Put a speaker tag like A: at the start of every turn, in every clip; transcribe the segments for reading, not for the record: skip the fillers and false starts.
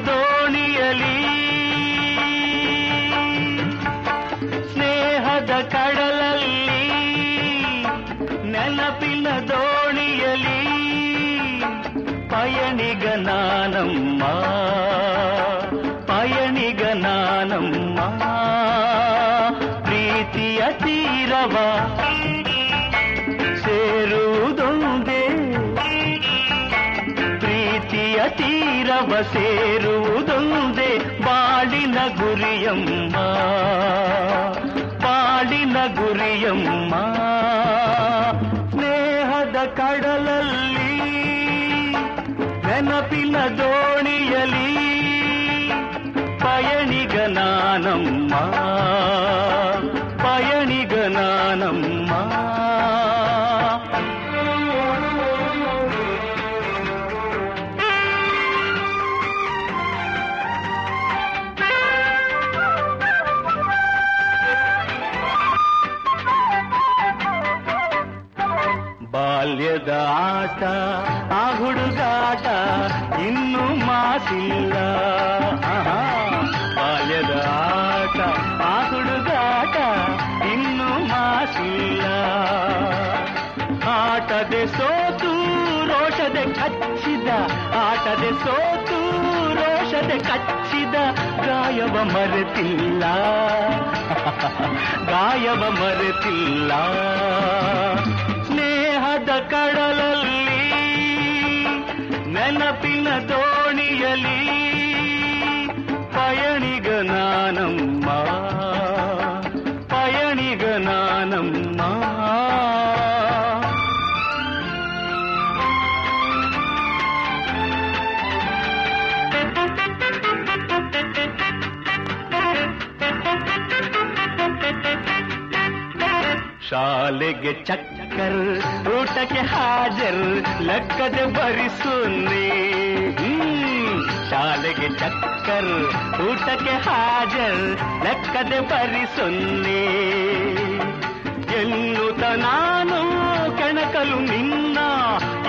A: ದೋಣಿಯಲಿ ಸ್ನೇಹದ ಕಡಲಲ್ಲಿ ನೆನಪಿನ ದೋಣಿಯಲಿ ಪಯಣಿಗ ನಾನಮ್ಮ ಪಯಣಿಗ ನಾನಮ್ಮ ಪ್ರೀತಿಯ ತೀರವ ಸೇರುವುದೊಂದೇ ಪ್ರೀತಿಯ ತೀರವ ಸೇರುವುದೊಂದೇ ಬಾಳಿನ ಗುರಿಯಮ್ಮ ಬಾಳಿನ ಗುರಿಯಮ್ಮ ಸ್ನೇಹದ ಕಡಲಲ್ಲಿ ನೆನಪಿನ ದೋಣಿಯಲಿ ಪಯಣಿಗ ನಾನಮ್ಮ ಪಯಣಿಗ ನಾನಮ್ಮ ಬಾಲ್ಯದ ಆಟ ಆ ಹುಡುಗಾಟ ಇನ್ನೂ ಮಾಸಿಲ್ಲ ಬಾಲ್ಯದ ಆಟ ಆ ಹುಡುಗಾಟ ಇನ್ನೂ ಮಾಸಿಲ್ಲ ಆಟದೆ ಸೋತು ರೋಷದೆ ಕಚ್ಚಿದ ಆಟದೆ ಸೋತು ರೋಷದೆ ಕಚ್ಚಿದ ಗಾಯವ ಮರೆತಿಲ್ಲ ಗಾಯವ ಮರೆತಿಲ್ಲ ಸ್ನೇಹದ ಕಡಲಲ್ಲಿ ನೆನಪಿನ ದೋಣಿಯಲಿ ಪಯಣಿಗ ನಾನಮ್ಮ ಪಯಣಿಗ ನಾನಮ್ಮ ಶಾಲೆಗೆ ಚಕ್ಕರ್ ಊಟಕ್ಕೆ ಹಾಜರ್ ಲೆಕ್ಕದೆ ಬರಿಸುನ್ನಿ ಶಾಲೆಗೆ ಚಕ್ಕರ್ ಊಟಕ್ಕೆ ಹಾಜರ್ ಲೆಕ್ಕದೆ ಬರಿಸುನ್ನಿ ಎನ್ನುತ್ತ ನಾನು ಕೆಣಕಲು ನಿನ್ನ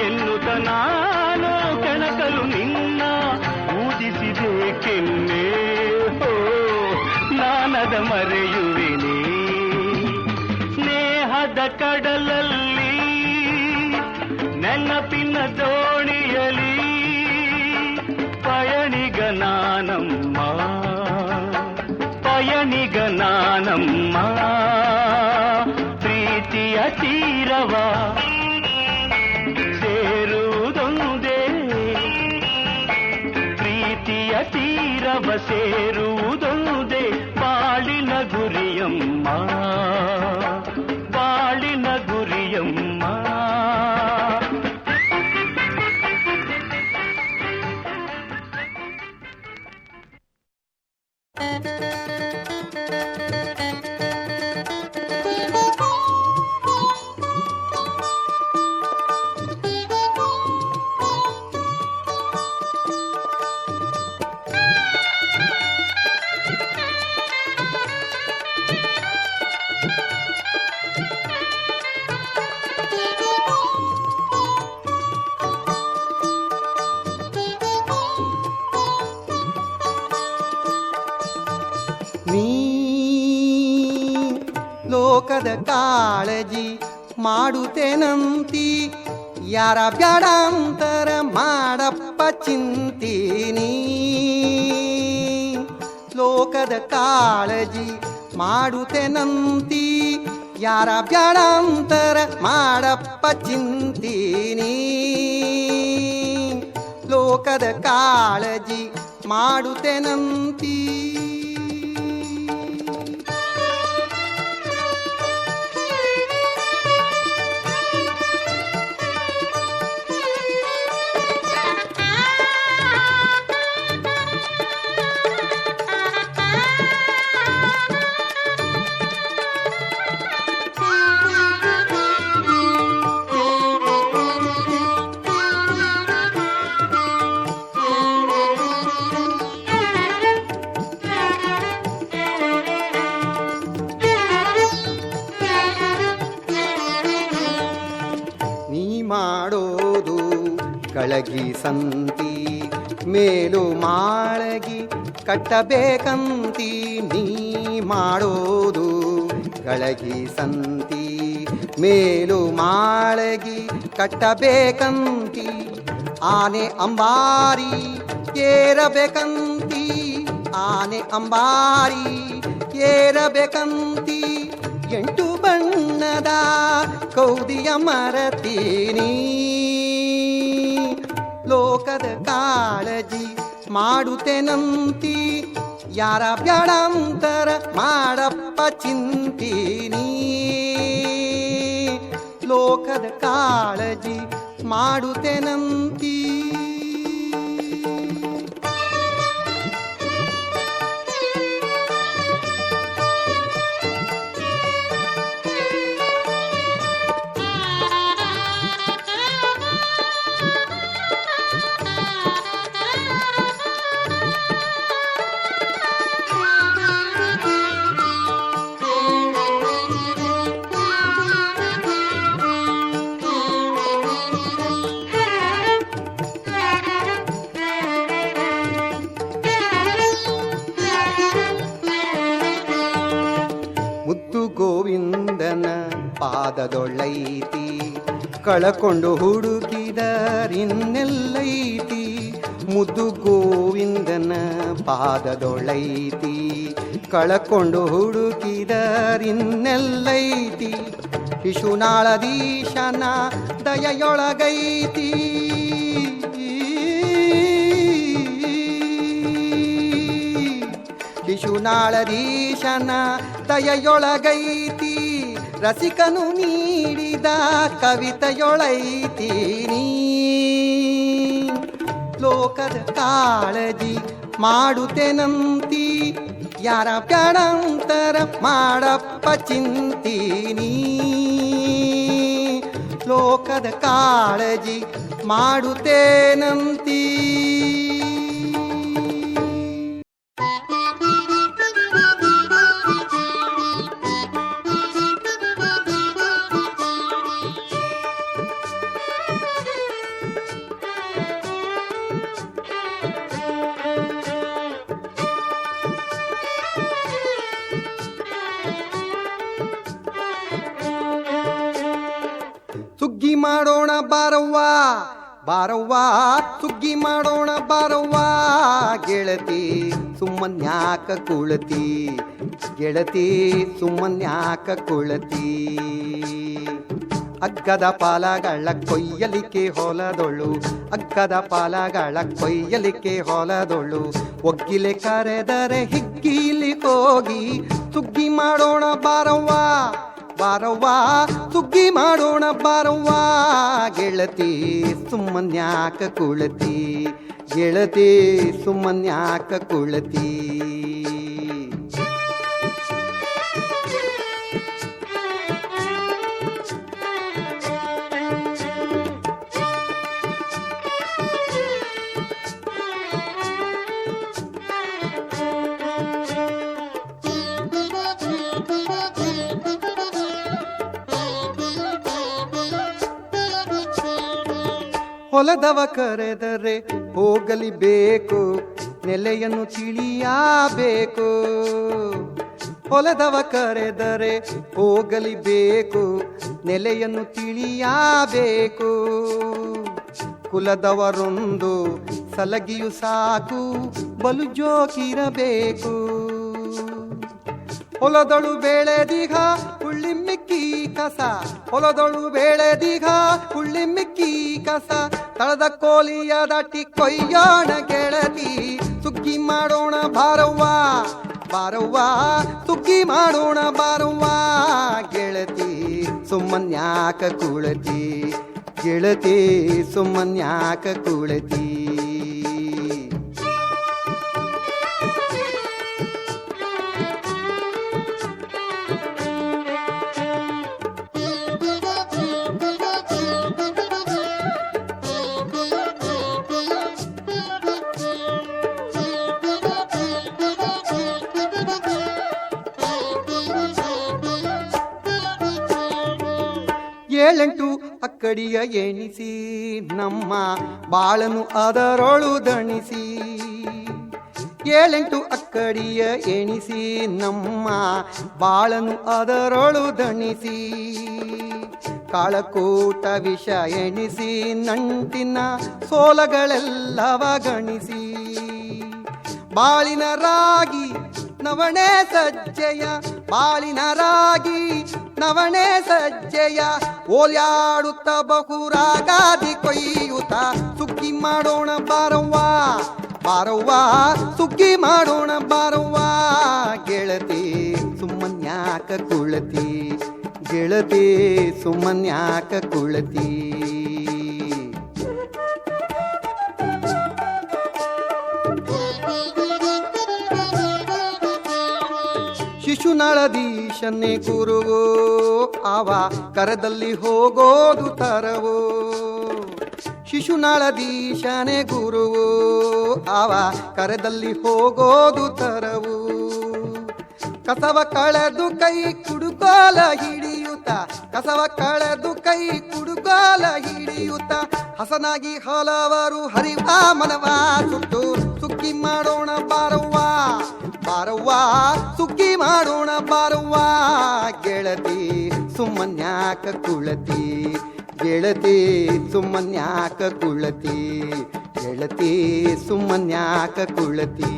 A: ಎನ್ನುತ್ತ ನಾನು ಕೆಣಕಲು ನಿನ್ನ ಊದಿಸಿದೆ ಕೆನ್ನೆ ಹೋ ನಾನದ ಮರೆಯುವೆನೆ ಸ್ನೇಹದ ಕಡಲಲ್ಲಿ ನೆನಪಿನ ದೋಣಿಯಲಿ ಪಯಣಿಗ ನಾನಮ್ಮ ಪಯಣಿಗ ನಾನಮ್ಮ ಪ್ರೀತಿಯ ತೀರವ ಸೇರುವುದೊಂದೇ ಪ್ರೀತಿಯ ತೀರವ ಸೇರುವುದೊಂದೇ ಬಾಳಿನ ಗುರಿಯಮ್ಮ ಬಾಳಿನ ಗುರಿಯಮ್ಮ
B: ಲೋಕದ ಕಾಳಜಿ ಮಾಡುತ್ತೇನಂತಿ ಯಾರ ಬ್ಯಾಡಂತರ ಮಾಡಪ್ಪ ಚಿಂತೀನಿ ಲೋಕದ ಕಾಳಜಿ ಮಾಡುತ್ತೇನಂತಿ ಯಾರ ಬ್ಯಾಡಂತರ ಮಾಡಪ್ಪ ಚಿಂತೀನಿ ಲೋಕದ ಕಾಳಜಿ ಮಾಡುತ್ತೇನಂತಿ ಮಾಡೋದು ಕಳಗಿ ಸಂತಿ ಮೇಲು ಮಾಳಗಿ ಕಟ್ಟಬೇಕಂತಿ ನೀ ಮಾಡೋದು ಗಳಗಿ ಸಂತಿ ಮೇಲು ಮಾಳಗಿ ಕಟ್ಟಬೇಕಂತಿ ಆನೆ ಅಂಬಾರಿ ಏರಬೇಕಂತಿ ಆನೆ ಅಂಬಾರಿ ಏರಬೇಕಂತಿ 8 ಬಣ್ಣದ ಕೌದಿಯ ಮರತೀನಿ ಲೋಕದ ಕಾಳಜಿ ಮಾಡುತ್ತೇನಂತಿ ಯಾರ ಬ್ಯಾಡಂತರ ಮಾಡಪ್ಪ ಚಿಂತೀನಿ ಲೋಕದ ಕಾಳಜಿ ಮಾಡುತ್ತೇನಂತಿ ಮುದ್ದು ಗೋವಿಂದನ ಪಾದದೊಳ್ಳೈತಿ ಕಳಕೊಂಡು ಹುಡುಕಿದರಿನ್ನೆಲ್ಲೈತಿ ಮುದ್ದು ಗೋವಿಂದನ ಪಾದದೊಳ್ಳೈತಿ ಕಳಕೊಂಡು ಹುಡುಕಿದರಿನ್ನೆಲ್ಲೈತಿ ಶಿಶುನಾಳದೀಶನ ದಯೆಯೊಳಗೈತಿ ಶಿಶುನಾಳದೀಶನ ದಯೆಯೊಳಗೈತಿ ರಸಿಕನು ನೀಡಿದ ಕವಿತೆಯೊಳೈತಿ ನೀ ಲೋಕದ ಕಾಳಜಿ ಮಾಡುತ್ತೇನಂತಿ ಯಾರ ಬ್ಯಾಡಂತರ ಮಾಡಪ್ಪ ಚಿಂತೀನಿ ಲೋಕದ ಕಾಳಜಿ ಮಾಡುತ್ತೇನಂತಿ ಸುಗ್ಗಿ ಮಾಡೋಣ ಬಾರವ್ವ ಬಾರವ್ವ ಸುಗ್ಗಿ ಮಾಡೋಣ ಬಾರವ್ವ ಗೆಳತಿ ಸುಮ್ಮನ್ಯಾಕ ಕುಳತಿ ಗೆಳತಿ ಸುಮ್ಮನ್ಯಾಕ ಕುಳತಿ ಅಗ್ಗದ ಪಾಲಗಳ ಕೊಯ್ಯಲಿಕ್ಕೆ ಹೊಲದೊಳು ಅಗ್ಗದ ಪಾಲಗಳ ಕೊಯ್ಯಲಿಕ್ಕೆ ಹೊಲದೊಳು ಒಗ್ಗಿಲೆ ಕರೆದರೆ ಹಿಗ್ಗಿಲಿ ಹೋಗಿ ಸುಗ್ಗಿ ಮಾಡೋಣ ಬಾರವ್ವ ಬಾರವ್ವ ಸುಗ್ಗಿ ಮಾಡೋಣ ಬಾರವ್ವ ಗೆಳತಿ ಸುಮ್ಮನ್ಯಾಕ ಕುಳತಿ ಗೆಳತಿ ಸುಮ್ಮನ್ಯಾಕ ಕುಳತಿ ಹೊಲದವ ಕರೆದರೆ ಹೋಗಲಿ ಬೇಕು ನೆಲೆಯನ್ನು ತಿಳಿಯಬೇಕು ಹೊಲದವ ಕರೆದರೆ ಹೋಗಲಿ ಬೇಕು ನೆಲೆಯನ್ನು ತಿಳಿಯಬೇಕು ಕುಲದವರೊಂದು ಸಲಗಿಯು ಸಾಕು ಬಲು ಜೋಕಿರಬೇಕು ಹೊಲದಳು ಬೆಳೆದಿಗ ಹುಳ್ಳಿ ಮಿಕ್ಕಿ ಕಸ ಹೊಲದಳು ಬೆಳೆದಿಗ ಹುಳ್ಳಿ ಮಿಕ್ಕಿ ಕಸ ತಳದ ಕೋಲಿಯ ದಾಟಿ ಕೊಯ್ಯೋಣ ಗೆಳತಿ ಸುಗ್ಗಿ ಮಾಡೋಣ ಬಾರವ್ವ ಬಾರವ್ವ ಸುಗ್ಗಿ ಮಾಡೋಣ ಬಾರವ್ವ ಗೆಳತಿ ಸುಮ್ಮನ್ಯಾಕ ಕುಳತಿ ಗೆಳತಿ ಸುಮ್ಮನ್ಯಾಕ ಕುಳತಿ ಏಳೆಂಟು ಅಕ್ಕಡಿಯ ಎಣಿಸಿ ನಮ್ಮ ಬಾಳನು ಅದರೊಳು ದಣಿಸಿ. 7-8 ಅಕ್ಕಡಿಯ ಎಣಿಸಿ ನಮ್ಮ ಬಾಳನು ಅದರೊಳು ದಣಿಸಿ. ಕಾಳಕೂಟ ವಿಷ ಎಣಿಸಿ ನಂಟಿನ ಸೋಲಗಳೆಲ್ಲವ ಗಣಿಸಿ. ಬಾಳಿನ ರಾಗಿ ನವಣೆ ಸಜ್ಜೆಯ, ಬಾಳಿನ ರಾಗಿ ನವಣೆ ಸಜ್ಜೆಯ ಓಲ್ಯಾಡುತ್ತ ಬಹುರಾಗಾದಿ ಕೊಯ್ಯುತ್ತ ಸುಗ್ಗಿ ಮಾಡೋಣ ಬಾರವ್ವ ಬಾರವ್ವ, ಸುಗ್ಗಿ ಮಾಡೋಣ ಬಾರವ್ವ. ಗೆಳತಿ ಸುಮ್ಮನ್ಯಾಕ ಕುಳತಿ, ಗೆಳತಿ ಸುಮ್ಮನ್ಯಾಕ ಕುಳತಿ. ಶಿಶುನಾಳಧೀಶನ್ನೇ ಗುರುವು, ಅವ ಕರದಲ್ಲಿ ಹೋಗೋದು ತರವು. ಶಿಶುನಾಳಧೀಶನೇ ಗುರುವು, ಅವ ಕರದಲ್ಲಿ ಹೋಗೋದು ತರವು. ಕಸವ ಕಳೆದು ಕೈ ಕುಡುಗೋಲ ಹಿಡಿಯುತ್ತ, ಕಸವ ಕಳೆದು ಕೈ ಕುಡುಗೋಲ ಹಿಡಿಯುತ್ತ ಹಸನಾಗಿ ಹಲವರು ಹರಿವ ಮನವ ಸುಟ್ಟು ಸುಗ್ಗಿ ಮಾಡೋಣ ಬಾರವ್ವ ಬಾರವ್ವ, ಸುಗ್ಗಿ ಮಾಡೋಣ ಬಾರವ್ವ. ಗೆಳತಿ ಸುಮ್ಮನ್ಯಾಕ ಕುಳತಿ, ಗೆಳತಿ ಸುಮ್ಮನ್ಯಾಕ ಕುಳತಿ, ಗೆಳತಿ ಸುಮ್ಮನ್ಯಾಕ ಕುಳತಿ.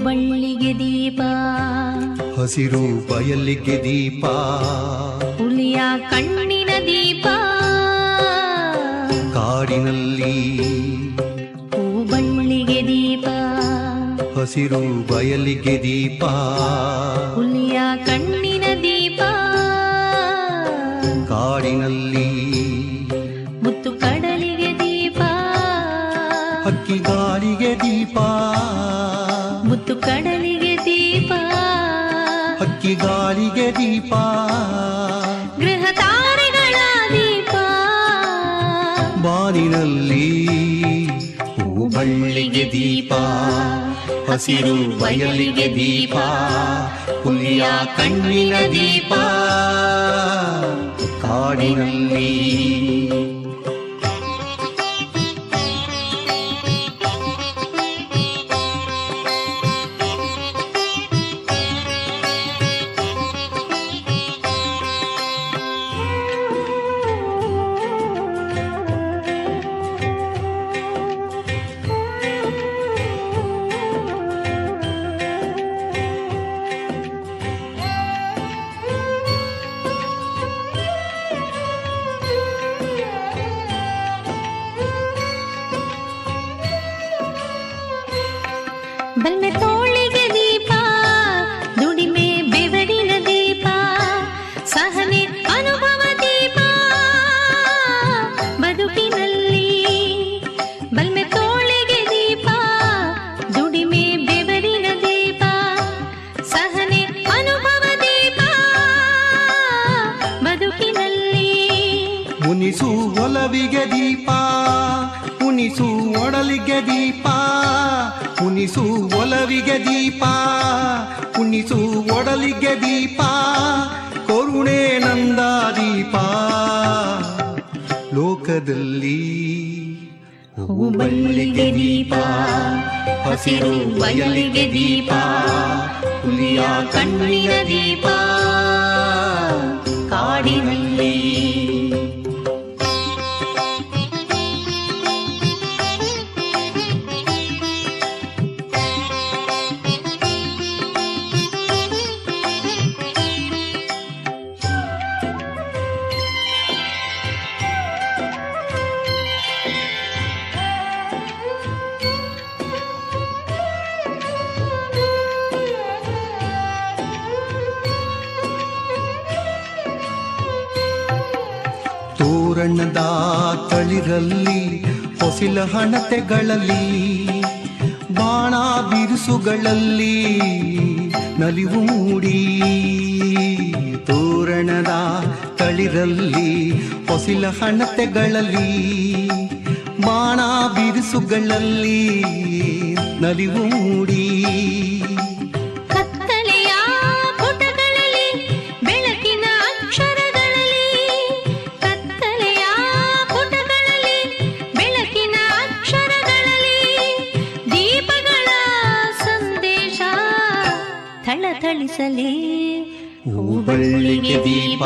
C: ಬಳ್ಳಿಗೆ ದೀಪ,
D: ಹಸಿರು ಬಯಲಿಗೆ ದೀಪ,
C: ಹುಲಿಯ ಕಣ್ಣಿನ ದೀಪ,
D: ಕಾಡಿನಲ್ಲಿ
C: ಬಳ್ಳಿಗೆ ದೀಪ,
D: ಹಸಿರು ಬಯಲಿಗೆ ದೀಪ,
C: ಹುಲಿಯ ಕಣ್ಣಿನ ದೀಪ,
D: ಕಾಡಿನಲ್ಲಿ
C: ಮುತ್ತು ಕಡಲಿಗೆ ದೀಪ,
D: ಹಕ್ಕಿಗಾಲಿಗೆ ದೀಪ,
C: ಮುತ್ತು ಕಡಲಿಗೆ ದೀಪ,
D: ಹಕ್ಕಿಗಾಲಿಗೆ ದೀಪ,
C: ಗೃಹ ತಾರೆಗಳ ದೀಪ,
D: ಬಾನಿನಲ್ಲಿ ಹೂಬಳ್ಳಿಗೆ ದೀಪ, ಹಸಿರು ಬಯಲಿಗೆ ದೀಪ, ಹುಲಿಯ ಕಣ್ಣಿನ ದೀಪ, ಕಾಡಿನಲ್ಲಿ
C: ಬಲ್ಮೆ ತೋಳಿಗೆ ದೀಪ, ದುಡಿಮೆ ಬೆವರಿನ ದೀಪ, ಸಹನೆ ಅನುಭವ ದೀಪ, ಬದುಕಿನಲ್ಲಿ ಬಲ್ಮೆ ತೋಳಿಗೆ ದೀಪ, ದುಡಿಮೆ ಬೆವರಿನ ದೀಪ, ಸಹನೆ ಅನುಭವ ದೀಪ, ಬದುಕಿನಲ್ಲಿ
D: ಮುನಿಸು ಒಲವಿಗೆ ದೀಪ, ಮುನಿಸು ಒಡಲಿಗೆ ದೀಪ, ಮುನಿಸು ಒಲವಿಗೆ ದೀಪ, ಮುನಿಸು ಒಡಲಿಗೆ ದೀಪ, ಕರುಣೆ ನಂದ ದೀಪ, ಲೋಕದಲ್ಲಿ
C: ಹೂಬಳ್ಳಿಗೆ ದೀಪ,
D: ಹಸಿರು ಬಯಲಿಗೆ ದೀಪ, ಹುಲಿಯ ಕಣ್ಣಿನ ದೀಪ, ಕಾಡಿನಲ್ಲಿ ತೋರಣದ ತಳಿರಲ್ಲಿ ಹೊಸಿಲ ಹಣತೆಗಳಲ್ಲಿ ಬಾಣ ಬಿರುಸುಗಳಲ್ಲಿ ನಲಿವು ಮೂಡಿ ತೋರಣದ ತಳಿರಲ್ಲಿ ಹೊಸಿಲ ಹಣತೆಗಳಲ್ಲಿ ಬಾಣ ಬಿರುಸುಗಳಲ್ಲಿ ನಲಿವು ಮೂಡಿ
C: ಕತ್ತಲೆಯ ಪುಟಗಳಲ್ಲಿ ಬೆಳಕಿನ ಅಕ್ಷರಗಳಲ್ಲಿ ಕತ್ತಲೆಯ ಪುಟಗಳಲ್ಲಿ ಬೆಳಕಿನ ಅಕ್ಷರಗಳಲ್ಲಿ ದೀಪಗಳ ಸಂದೇಶ ಥಳಥಳಿಸಲಿ
D: ಹೂಬಳ್ಳಿಗೆ ದೀಪ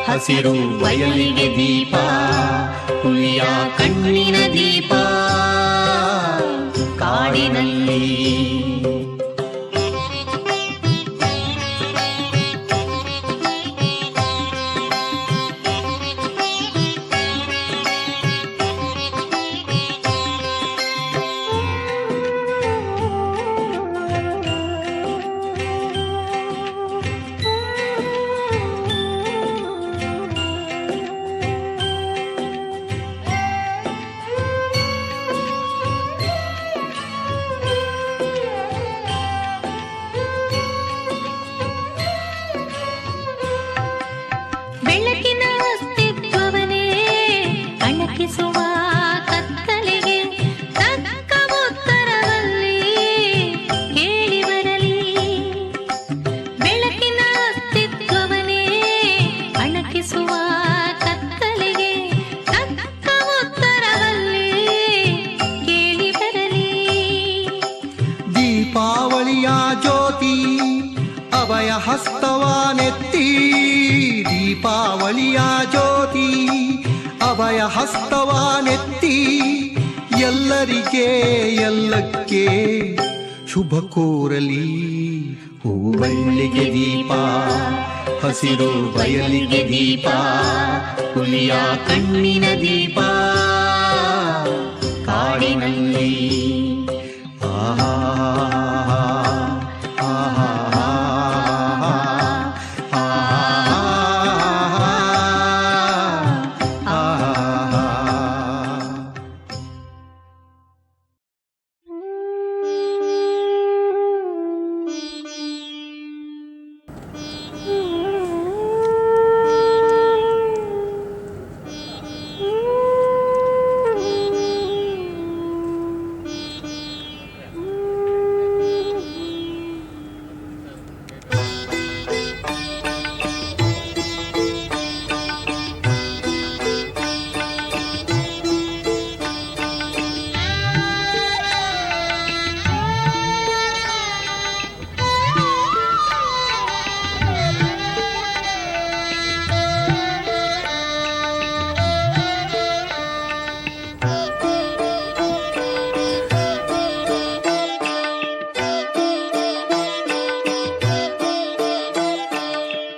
D: ಹಸಿರು ಬಯಲಿಗೆ ದೀಪ ಹುಲಿಯ ಕಣ್ಣಿನ ದೀಪ ಕಾಡಿನಲ್ಲಿ
C: ಬೆಳಕಿನ ಅಸ್ತಿತ್ವವನೇ ಅಣಕಿಸುವ ಕತ್ತಲೆಗೆ ತಕ್ಕ ಉತ್ತರವಲ್ಲಿ ಕೇಳಿ ಬರಲಿ ಬೆಳಕಿನ ಅಸ್ತಿತ್ವವನೇ ಅಣಕಿಸುವ ಕತ್ತಲೆಗೆ ತಕ್ಕ ಉತ್ತರವಲ್ಲಿ ಕೇಳಿ ಬರಲಿ
D: ದೀಪಾವಳಿಯ ಜ್ಯೋತಿ ಅಭಯ ಹಸ್ತವಾನೆತ್ತಿ ದೀಪಾವಳಿಯ ಜ್ಯೋತಿ ಅಭಯ ಹಸ್ತವಾನೆತ್ತಿ ಎಲ್ಲರಿಗೆ ಎಲ್ಲಕ್ಕೆ ಶುಭ ಕೋರಲಿ ಹೂಬಳ್ಳಿಗೆ ದೀಪ ಹಸಿರು ಬಯಲಿಗೆ ದೀಪ ಹುಲಿಯ ಕಣ್ಣಿನ ದೀಪ ಕಾಡಿನಲ್ಲಿ ಆಹಾ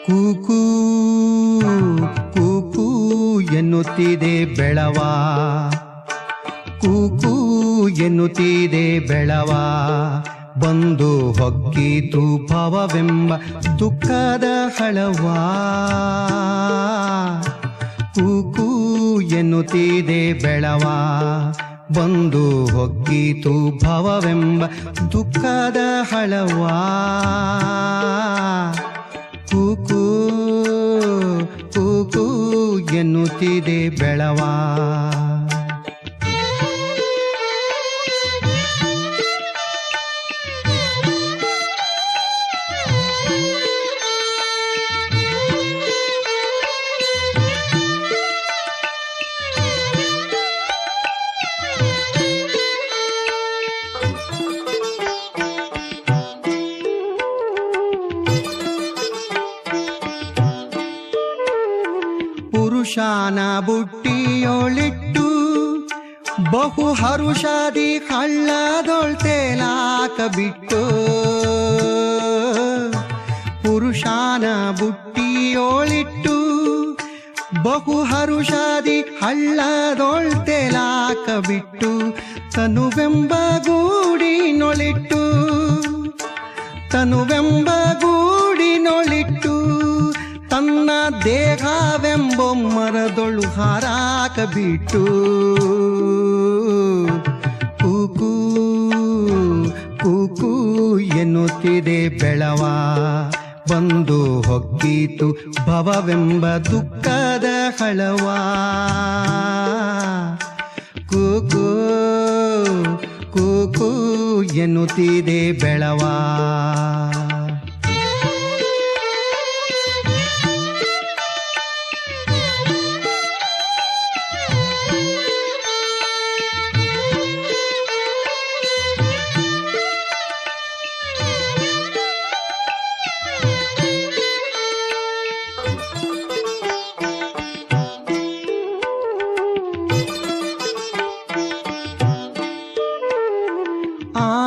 D: ಕೂಕು ಕೂಕು ಎನ್ನುತ್ತಿದೆ ಬೆಳವ ಕೂಕು ಎನ್ನುತ್ತಿದೆ ಬೆಳವ ಬಂದು ಹೊಕ್ಕಿತು ಭವವೆಂಬ ದುಃಖದ ಹಳವ ಕೂಕು ಎನ್ನುತ್ತಿದೆ ಬೆಳವ ಬಂದು ಹೊಕ್ಕಿತು ಭವವೆಂಬ ದುಃಖದ ಹಳವ ಕೂಕು ಕೂಕು ಎನ್ನುತ್ತಿದೆ ಬೆಳವ ಪುರುಷನ ಬುಟ್ಟಿಯೊಳಿಟ್ಟು ಬಹು ಹರುಷಾದಿ ಹಳ್ಳದೊಳ್ತೇಲಾಕ ಬಿಟ್ಟು ಪುರುಷನ ಬುಟ್ಟಿಯೊಳಿಟ್ಟು ಬಹು ಹರುಷಾದಿ ಹಳ್ಳದೊಳ್ತೇಲಾಕ ಬಿಟ್ಟು ತನುವೆಂಬ ಗೂಡಿನೊಳಿಟ್ಟು ತನ್ನ ದೇಹವೆಂಬೊಮ್ಮರದೊಳು ಹಾರಾಕ ಬಿಟ್ಟು ಕೂಕು ಕೂಕು ಎನ್ನುತ್ತಿದೆ ಬೆಳವ ಬಂದು ಹೊಕ್ಕೀತು ಭವವೆಂಬ ದುಃಖದ ಹಳವ ಕೂಕು ಕೂಕು ಎನ್ನುತ್ತಿದೆ ಬೆಳವ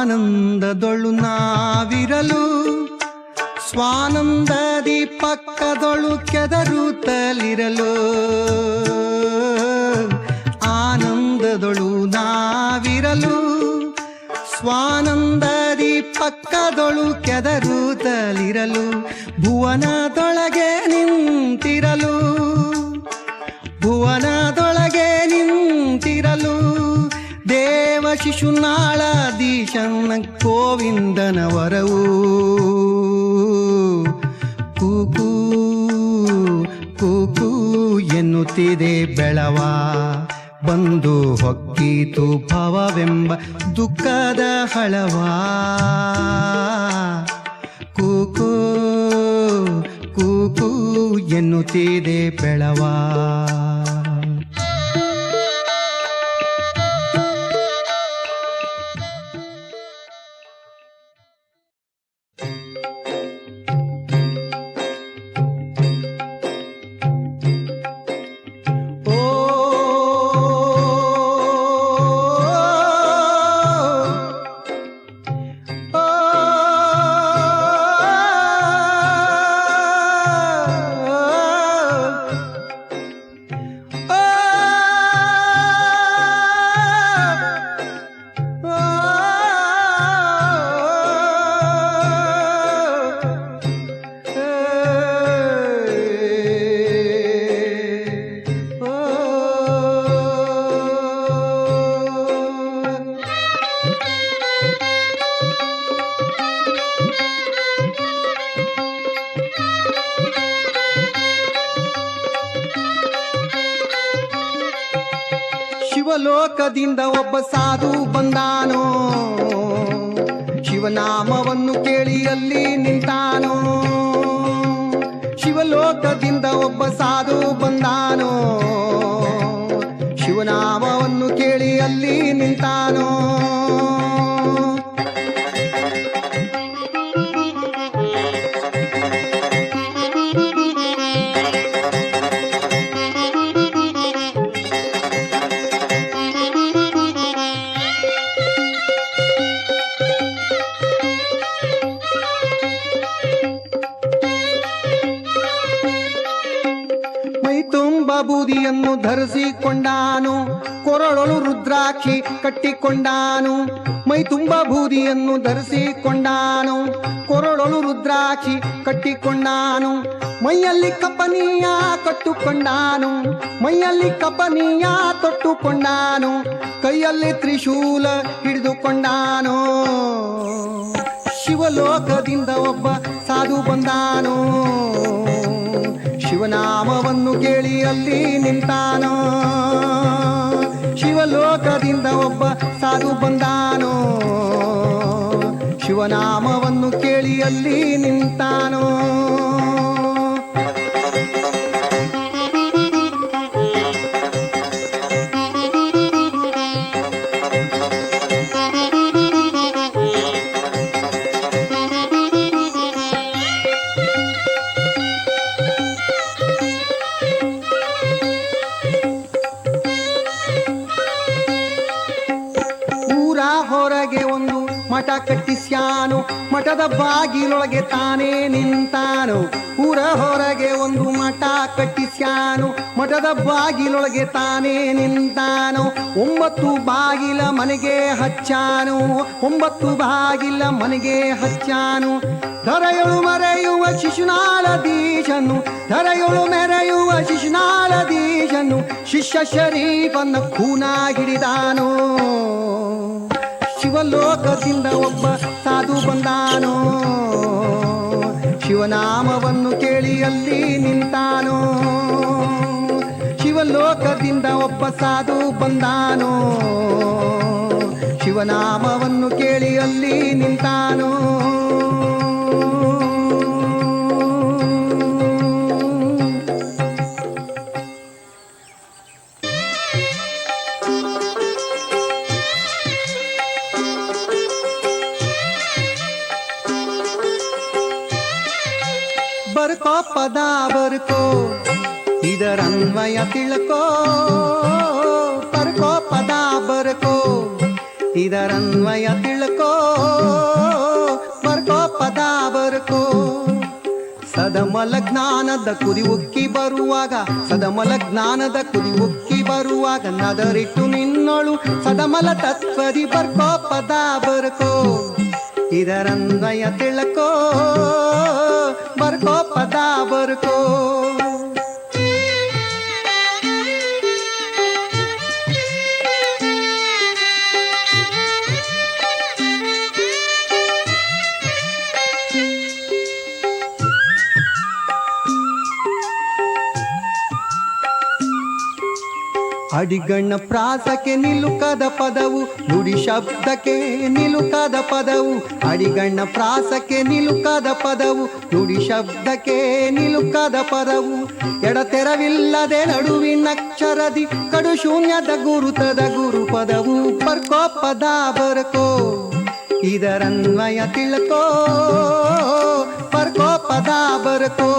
D: ಆನಂದದೊಳು ನಾವಿರಲು ಸ್ವಾನಂದದಿ ಪಕ್ಕದೊಳು ಕೆದರುತ್ತಲಿರಲು ಆನಂದದೊಳು ನಾವಿರಲು ಸ್ವಾನಂದದಿ ಪಕ್ಕದೊಳು ಕೆದರುತ್ತಲಿರಲು ಭುವನದೊಳಗೆ ನಿಂತಿರಲು ಭುವನದೊಳಗೆ ನಿಂತಿರಲು ದೇವ ಶಿಶುನಾಳಾಧೀಶನ ಗೋವಿಂದನ ವರವು ಕೂಕು ಕೂಕು ಎನ್ನುತ್ತಿದೆ ಬೆಳವ ಬಂದು ಹೊಕ್ಕೀತು ಭವವೆಂಬ ದುಃಖದ ಹಳವ ಕೂಕು ಕೂಕು ಎನ್ನುತ್ತಿದೆ ಬೆಳವ ಶಿವಲೋಕದಿಂದ ಒಬ್ಬ ಸಾಧು ಬಂದಾನೋ ಶಿವನಾಮವನ್ನು ಕೇಳಿ ಅಲ್ಲಿ ನಿಂತಾನೋ ಶಿವಲೋಕದಿಂದ ಒಬ್ಬ ಸಾಧು ಬಂದಾನೋ ಶಿವನಾಮವನ್ನು ಕೇಳಿ ಅಲ್ಲಿ ನಿಂತಾನೋ ಬೂದಿಯನ್ನು ಧರಿಸಿಕೊಂಡಾನು ಕೊರಳೊಳು ರುದ್ರಾಕ್ಷಿ ಕಟ್ಟಿಕೊಂಡಾನು ಮೈ ತುಂಬ ಬೂದಿಯನ್ನು ಧರಿಸಿಕೊಂಡಾನು ಕೊರಳೊಳು ರುದ್ರಾಕ್ಷಿ ಕಟ್ಟಿಕೊಂಡಾನು ಮೈಯಲ್ಲಿ ಕಪನೀಯ ಕಟ್ಟುಕೊಂಡಾನು ಮೈಯಲ್ಲಿ ಕಪನೀಯ ತೊಟ್ಟುಕೊಂಡಾನು ಕೈಯಲ್ಲಿ ತ್ರಿಶೂಲ ಹಿಡಿದುಕೊಂಡಾನು ಶಿವಲೋಕದಿಂದ ಒಬ್ಬ ಸಾಧು ಬಂದಾನು ಶಿವನಾಮವನ್ನು ಕೇಳಿ ಅಲ್ಲಿ ನಿಂತಾನೋ ಶಿವಲೋಕದಿಂದ ಒಬ್ಬ ಸಾಧು ಬಂದಾನೋ ಶಿವನಾಮವನ್ನು ಕೇಳಿ ಅಲ್ಲಿ ನಿಂತಾನೋ ಹೊರಗೆ ಒಂದು ಮಠ ಕಟ್ಟಿಸ್ಯಾನು ಮಠದ ಬಾಗಿಲೊಳಗೆ ತಾನೇ ನಿಂತಾನು ಊರ ಹೊರಗೆ ಒಂದು ಮಠ ಕಟ್ಟಿಸ್ಯಾನು ಹಚ್ಚಾನು ಮಠದ ಬಾಗಿಲೊಳಗೆ ತಾನೇ ನಿಂತಾನು 9 ಬಾಗಿಲ ಮನೆಗೆ ಹಚ್ಚಾನು 9 ಬಾಗಿಲ ಮನೆಗೆ ಹಚ್ಚಾನು ಧರೆಯೊಳು ಮರೆಯುವ ಶಿಶುನಾಳದೀಶನು ಧರೆಯೊಳು ಮೆರೆಯುವ ಶಿಶುನಾಳದೀಶನು ಶಿಷ್ಯ ಶರೀಫನ್ನ ಖೂನಾಗಿಡಿದಾನು ಶಿವಲೋಕದಿಂದ ಒಬ್ಬ ಸಾಧು ಬಂದಾನೋ ಶಿವನಾಮವನ್ನು ಕೇಳಿ ಅಲ್ಲಿ ನಿಂತಾನೋ ಶಿವಲೋಕದಿಂದ ಒಬ್ಬ ಸಾಧು ಬಂದಾನೋ ಶಿವನಾಮವನ್ನು ಕೇಳಿ ಅಲ್ಲಿ ನಿಂತಾನೋ ಬರ್ಕೋ ಪದ ಬರ್ಕೋ ಇದರನ್ವಯ ತಿಳ್ಕೋ ಬರ್ಕೋ ಪದ ಬರ್ಕೋ ಇದರನ್ವಯ ತಿಳ್ಕೋ ಬರ್ಕೋ ಪದ ಬರ್ಕೋ ಸದಮಲ ಜ್ಞಾನದ ಕುದಿ ಉಕ್ಕಿ ಬರುವಾಗ ಸದಮಲ ಜ್ಞಾನದ ಕುದಿ ಉಕ್ಕಿ ಬರುವಾಗ ನದರಿಟ್ಟು ನಿನ್ನೊಳು ಸದಮಲ ತತ್ವದಿ ಬರ್ಕೋ ಪದ ಬರ್ಕೋ ಇದರನ್ವಯ ತಿಳ್ಕೋ ಬರ್ಕೋ ಪದ ಬರ್ಕೋ ಅಡಿಗಣ್ಣ ಪ್ರಾಸಕ್ಕೆ ನಿಲುಕದ ಪದವು ನುಡಿ ಶಬ್ದಕ್ಕೆ ನಿಲುಕದ ಪದವು ಅಡಿಗಣ್ಣ ಪ್ರಾಸಕ್ಕೆ ನಿಲುಕದ ಪದವು ನುಡಿ ಶಬ್ದಕ್ಕೆ ನಿಲುಕದ ಪದವು ಎಡತೆರವಿಲ್ಲದೆ ನಡುವಿನಕ್ಷರದಿ ಕಡು ಶೂನ್ಯದ ಗುರುತದ ಗುರು ಪದವು ಬರ್ಕೋ ಪದ ಬರ್ಕೋ ಇದರನ್ವಯ ತಿಳ್ಕೋ ಬರ್ಕೋ ಪದ ಬರ್ಕೋ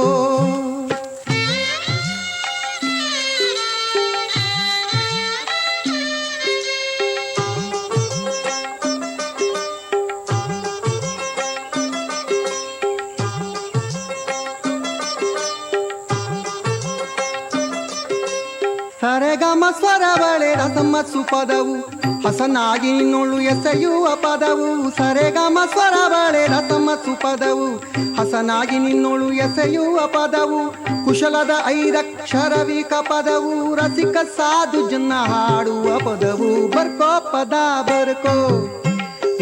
D: ಸರೆಗಮ ಸ್ವರ ಬಳೆ ರಸಮಸ್ಸು ಪದವು ಹಸನಾಗಿ ನಿನ್ನೊಳು ಎಸೆಯುವ ಪದವು ಸರೆಗಮ ಸ್ವರ ಬಳೆ ರಸಮಸ್ಸು ಪದವು ಹಸನಾಗಿ ನಿನ್ನೊಳು ಎಸೆಯುವ ಪದವು ಕುಶಲದ 5 ಅಕ್ಷರವಿಕ ಪದವು ರಸಿಕ ಸಾಧು ಜನ ಹಾಡುವ ಪದವು ಬರ್ಕೋ ಪದ ಬರ್ಕೋ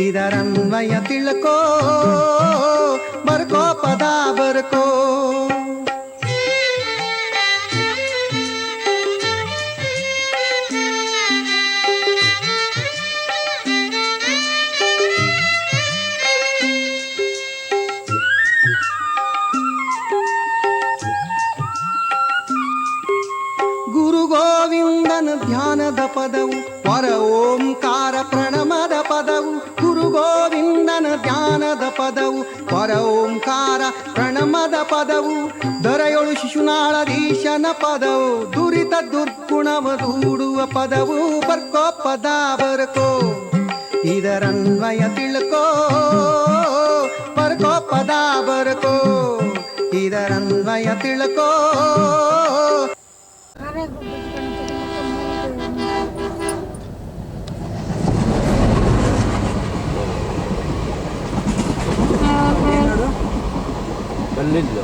D: ಇದರನ್ವಯ ತಿಳ್ಕೋ ಬರ್ಕೋ ಪದ ಬರ್ಕೋ ಗೋವಿಂದನ ಧ್ಯಾನದ ಪದವು ವರ ಓಂಕಾರ ಪ್ರಣಮದ ಪದವು ಗುರು ಗೋವಿಂದನ ಧ್ಯಾನದ ಪದವು ವರ ಓಂಕಾರ ಪ್ರಣಮದ ಪದವು ದೊರೆಯೊಳು ಶಿಶುನಾಳಧೀಶನ ಪದವು ದುರಿತ ದುರ್ಗುಣವ ದೂಡುವ ಪದವು ಬರ್ಕೋ ಪದ ಬರ್ಕೋ ಇದರನ್ವಯ ತಿಳ್ಕೋ ಬರ್ಕೋ ಪದ ಬರ್ಕೋ ಇದರನ್ವಯ ತಿಳ್ಕೋ
A: ಬಂದಿದ್ದು